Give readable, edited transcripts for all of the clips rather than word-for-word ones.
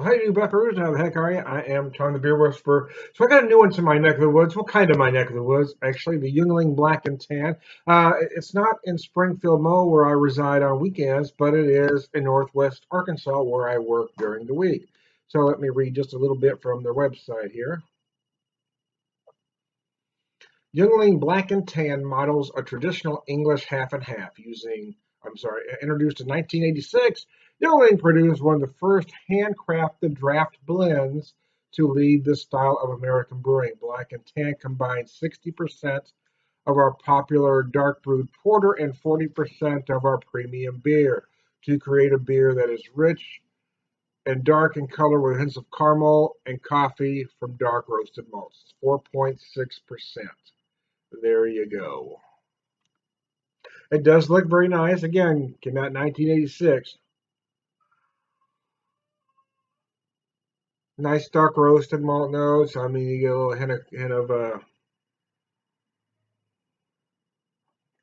Well, hey, you buckaroos, how the heck are you? I am Tom the Beer Whisperer. So I got a new one to my neck of the woods. What kind of my neck of the woods? Actually, the Yuengling Black and Tan. It's not in Springfield, Mo, where I reside on weekends, but it is in Northwest Arkansas, where I work during the week. So let me read just a little bit from their website here. Yuengling Black and Tan models a traditional English half and half introduced in 1986. Yuengling produced one of the first handcrafted draft blends to lead this style of American brewing. Black and Tan combines 60% of our popular dark brewed porter and 40% of our premium beer to create a beer that is rich and dark in color with hints of caramel and coffee from dark roasted malts. 4.6%. There you go. It does look very nice. Again, came out in 1986. Nice dark roasted malt notes. I mean, you get a little hint of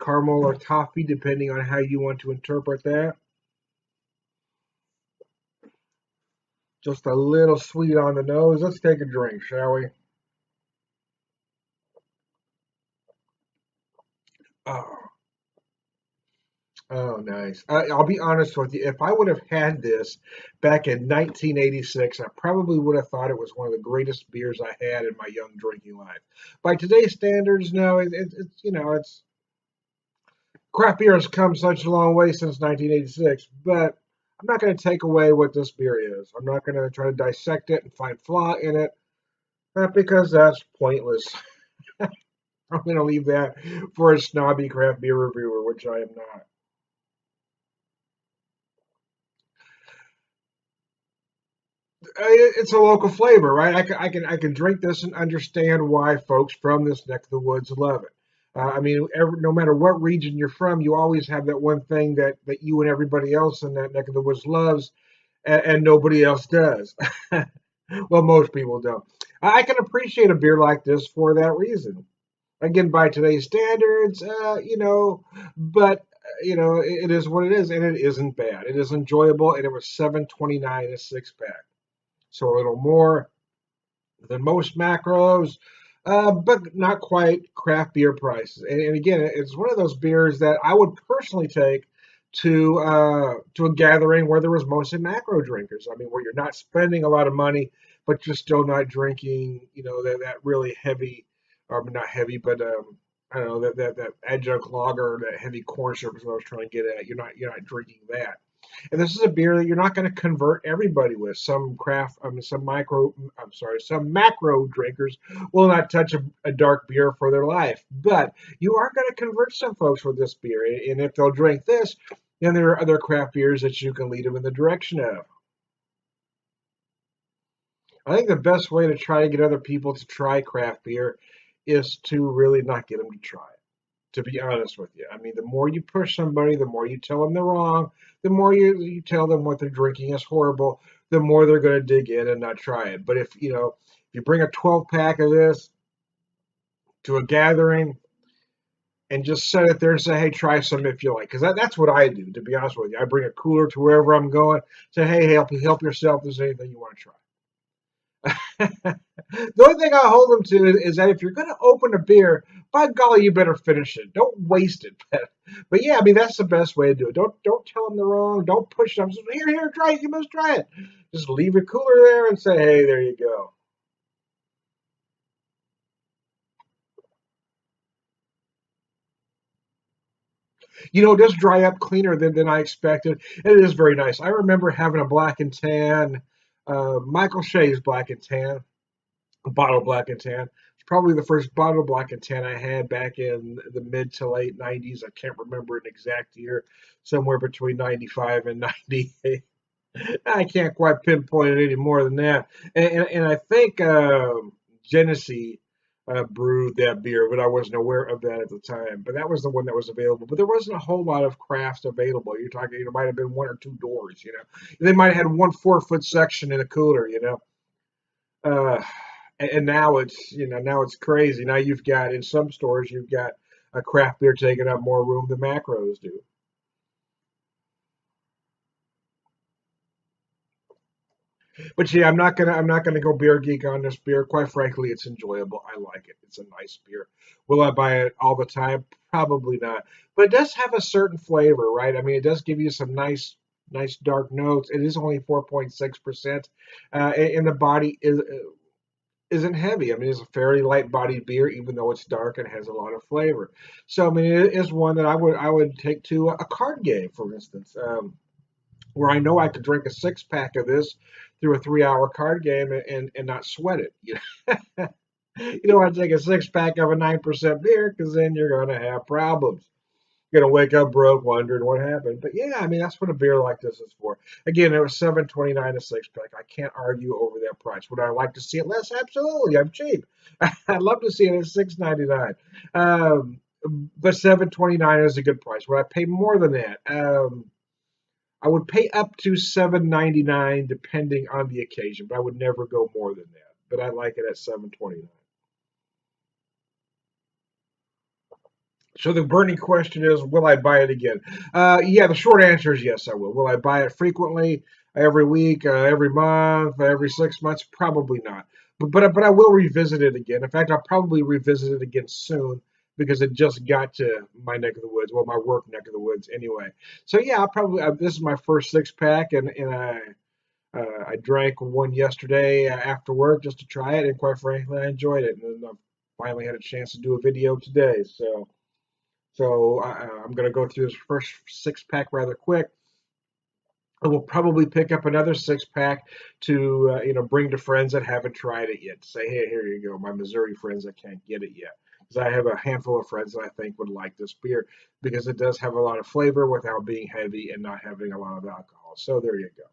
caramel or toffee, depending on how you want to interpret that. Just a little sweet on the nose. Let's take a drink, shall we? Oh, oh, nice. I'll be honest with you. If I would have had this back in 1986, I probably would have thought it was one of the greatest beers I had in my young drinking life. By today's standards, no, it's craft beer has come such a long way since 1986, but I'm not going to take away what this beer is. I'm not going to try to dissect it and find flaw in it, because that's pointless. I'm going to leave that for a snobby craft beer reviewer, which I am not. It's a local flavor, right? I can drink this and understand why folks from this neck of the woods love it. I mean, no matter what region you're from, you always have that one thing that you and everybody else in that neck of the woods loves, and nobody else does. Well, most people don't. I can appreciate a beer like this for that reason. Again, by today's standards, but it is what it is, and it isn't bad. It is enjoyable, and it was $7.29 a six pack, so a little more than most macros, but not quite craft beer prices. And again, it's one of those beers that I would personally take to a gathering where there was mostly macro drinkers. I mean, where you're not spending a lot of money, but you're still not drinking, that really heavy, or not heavy, but I don't know, that adjunct lager, that heavy corn syrup is what I was trying to get at. You're not drinking that. And this is a beer that you're not going to convert everybody with. Some macro drinkers will not touch a dark beer for their life. But you are going to convert some folks with this beer. And if they'll drink this, then there are other craft beers that you can lead them in the direction of. I think the best way to try to get other people to try craft beer is to really not get them to try it, to be honest with you. I mean, the more you push somebody, the more you tell them they're wrong, the more you tell them what they're drinking is horrible, the more they're going to dig in and not try it. But if you bring a 12 pack of this to a gathering and just set it there and say, hey, try some if you like, because that's what I do, to be honest with you. I bring a cooler to wherever I'm going, say, hey, help yourself if there's anything you want to try. The only thing I hold them to is that if you're going to open a beer, by golly, you better finish it. Don't waste it. But yeah, I mean that's the best way to do it. Don't tell them they're wrong. Don't push them. Just, here, try it. You must try it. Just leave your cooler there and say, hey, there you go. It does dry up cleaner than I expected. And it is very nice. I remember having a black and tan, Michael Shea's black and tan, bottle black and tan. It's probably the first bottle black and tan I had back in the mid to late 90s. I can't remember an exact year, somewhere between 95 and 98. I can't quite pinpoint it any more than that. And I think Genesee brewed that beer, but I wasn't aware of that at the time. But that was the one that was available. But there wasn't a whole lot of crafts available. You're talking, it might have been one or two doors. They might have had one 4 foot section in a cooler. Uh, and now it's crazy. Now you've got in some stores you've got a craft beer taking up more room than macros do. But yeah, I'm not gonna go beer geek on this beer. Quite frankly, it's enjoyable. I like it. It's a nice beer. Will I buy it all the time? Probably not. But it does have a certain flavor, right? I mean, it does give you some nice dark notes. It is only 4.6%, and the body isn't heavy. I mean, it's a fairly light bodied beer, even though it's dark and has a lot of flavor. So I mean, it is one that I would take to a card game, for instance. Where I know I could drink a six pack of this through a 3 hour card game and not sweat it. You don't want to take a six pack of a 9% beer because then you're going to have problems. You're going to wake up broke wondering what happened. But yeah, I mean, that's what a beer like this is for. Again, it was $7.29 a six pack. I can't argue over that price. Would I like to see it less? Absolutely. I'm cheap. I'd love to see it at $6.99. But $7.29 is a good price. Would I pay more than that? I would pay up to $7.99 depending on the occasion, but I would never go more than that. But I like it at $7.29. So the burning question is, will I buy it again? Yeah, the short answer is yes, I will. Will I buy it frequently, every week, every month, every 6 months? Probably not. But I will revisit it again. In fact, I'll probably revisit it again soon because it just got to my neck of the woods, well, my work neck of the woods anyway. So yeah, I'll probably this is my first six pack, and I drank one yesterday after work just to try it, and quite frankly, I enjoyed it. And then I finally had a chance to do a video today, so I'm going to go through this first six pack rather quick. I will probably pick up another six pack to bring to friends that haven't tried it yet. Say, hey, here you go, my Missouri friends that can't get it yet. Because I have a handful of friends that I think would like this beer because it does have a lot of flavor without being heavy and not having a lot of alcohol. So there you go.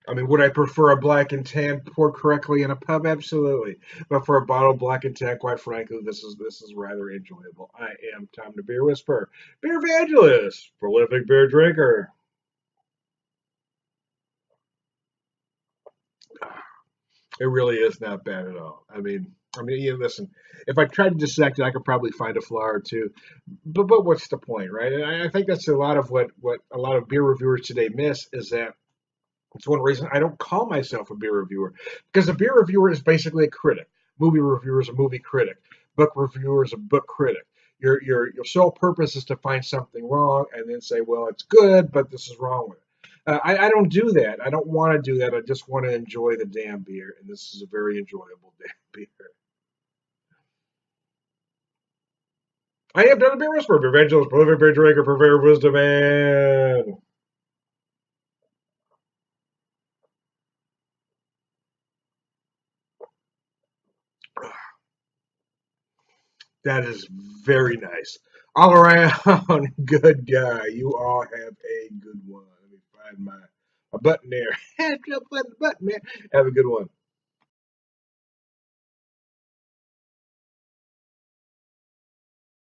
I mean, would I prefer a black and tan poured correctly in a pub? Absolutely. But for a bottle of black and tan, quite frankly, this is rather enjoyable. I am Tom the Beer Whisperer, Beer Evangelist, prolific beer drinker. It really is not bad at all. Listen. If I tried to dissect it, I could probably find a flaw or two. But what's the point, right? And I think that's a lot of what a lot of beer reviewers today miss is that it's one reason I don't call myself a beer reviewer because a beer reviewer is basically a critic. Movie reviewer is a movie critic. Book reviewer is a book critic. Your sole purpose is to find something wrong and then say, well, it's good, but this is wrong with it. I don't do that. I don't want to do that. I just want to enjoy the damn beer, and this is a very enjoyable damn beer. I am done a beer whisperer, beer evangelist, prolific beer drinker, purveyor of wisdom, and that is very nice. All around good guy. You all have a good one. Let me find my button there. Button, man. Have a good one.